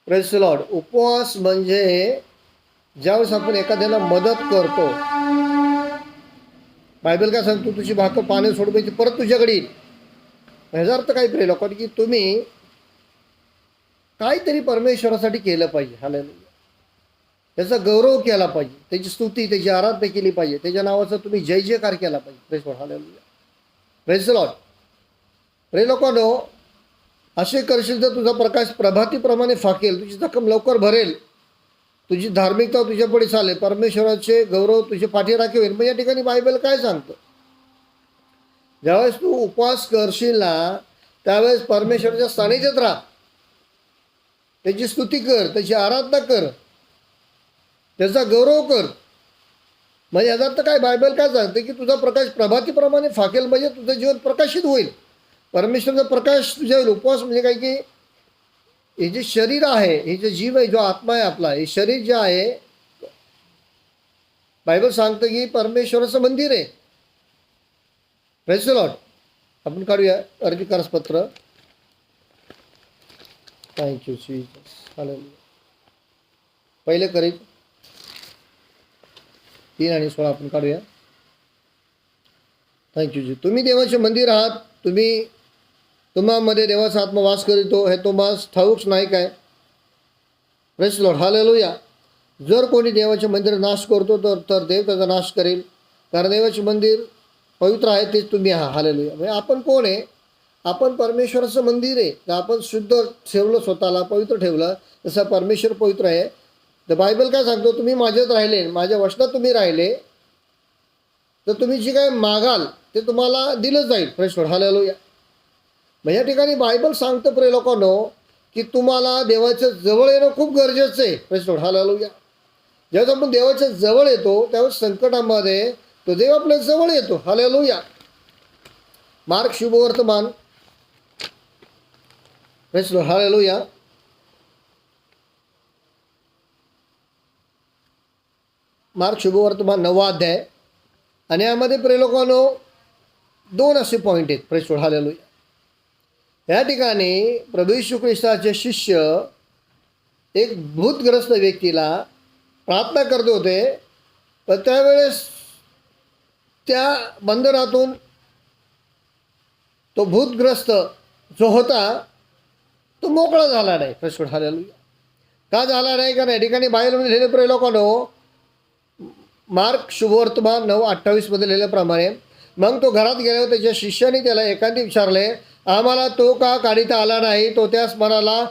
Praise the Lord. उपवास म्हणजे ज्यावेळेस आपण एखाद्याला मदत करतो. बायबल काय सांगतो, तुझी भाकर पाणी सोडवायची परत तुझ्याकडे येईल. ह्याचा अर्थ काय प्रिय लोकांनी, की तुम्ही काहीतरी परमेश्वरासाठी केलं पाहिजे. हालेलुया. त्याचा गौरव केला पाहिजे, त्याची स्तुती, त्याची आराधना केली पाहिजे, त्याच्या नावाचा तुम्ही जय जयकार केला पाहिजे. Praise Lord. Hallelujah. Praise the Lord. प्रिय लोकांनो, असे करशील तर तुझा प्रकाश प्रभातीप्रमाणे फाकेल, तुझी जखम लवकर भरेल, तुझी धार्मिकता तुझ्यापुढे चालेल, परमेश्वराचे गौरव तुझे पाठीराखे होईल. मग या ठिकाणी बायबल काय सांगतं, ज्यावेळेस तू उपवास करशील ना, त्यावेळेस परमेश्वराच्या सानिध्यात राहा, त्याची स्तुती कर, त्याची आराधना कर, त्याचा गौरव कर. म्हणजे याचा अर्थ काय, बायबल काय सांगते, की तुझा प्रकाश प्रभातीप्रमाणे फाकेल, म्हणजे तुझं जीवन प्रकाशित होईल, परमेश्वराचा प्रकाश तुझ्या होईल. उपवास म्हणजे काय, की हे जे शरीर आहे, हे जे जीव आहे, जो आत्मा आहे आपला, हे शरीर जे आहे, बायबल सांगतं की परमेश्वराचं मंदिर आहे. Praise the Lord. आपण काढूया अर्धीकारपत्र. Thank you Jesus. हालेलुया. पहिले करीत 3 आणि 16 आपण काढूया. थँक्यू जी. तुम्ही देवाचे मंदिर आहात, तुम्हामध्ये देवाचा आत्मा वास करीतो, हे तुम्हाला ठाऊक नाही काय. Praise the Lord. हालेलुया. जर कोणी देवाचे मंदिर नाश करतो तर देव त्याचा नाश करेल, कारण देवाचे मंदिर पवित्र आहे, तेच तुम्ही आहात. हालेलुया. म्हणजे आपण कोण आहे, आपण परमेश्वराचं मंदिर आहे. तर आपण शुद्ध ठेवलं, स्वतःला पवित्र ठेवलं, तसं परमेश्वर पवित्र आहे. तर बायबल काय सांगतो, तुम्ही माझ्यात राहिले, माझ्या वचनात तुम्ही राहिले, तर तुम्ही जे काय मागाल ते तुम्हाला दिलं जाईल. Praise the Lord. हालेलुया. मग या ठिकाणी बायबल सांगतं प्रिय लोकांनो, की तुम्हाला देवाच्या जवळ येणं खूप गरजेचं आहे. Praise the Lord. हालेलुया. ज्यावेळेस आपण देवाच्या जवळ येतो, त्यावेळेस संकटामध्ये तो देव आपल्या जवळ येतो. हालेलुया. मार्क शुभवर्तमान. Praise the Lord. Hallelujah. Mark शुभवर्तमान 9वा अध्याय. आणि यामध्ये प्रिय लोकांनो 2 असे पॉईंट आहेत. Praise the Lord. हालेलुया. या ठिकाणी प्रभू येशू ख्रिस्ताचे शिष्य एक भूतग्रस्त व्यक्तीला प्रार्थना करत होते, पण त्यावेळेस त्या बंधनातून तो भूतग्रस्त जो होता तो मोकळा झाला नाही. Praise the Lord. हालेलुया. का झाला नाही, कारण या ठिकाणी बायबलमध्ये लिहिलेलं प्रिय लोकांनो, मार्क शुभवर्तमान 9:28 लिहिल्याप्रमाणे, मग तो घरात गेल्यावर त्याच्या शिष्याने त्याला एकांती विचारले, आम्हाला तो का काढिता आला नाही. तो त्यास म्हणाला,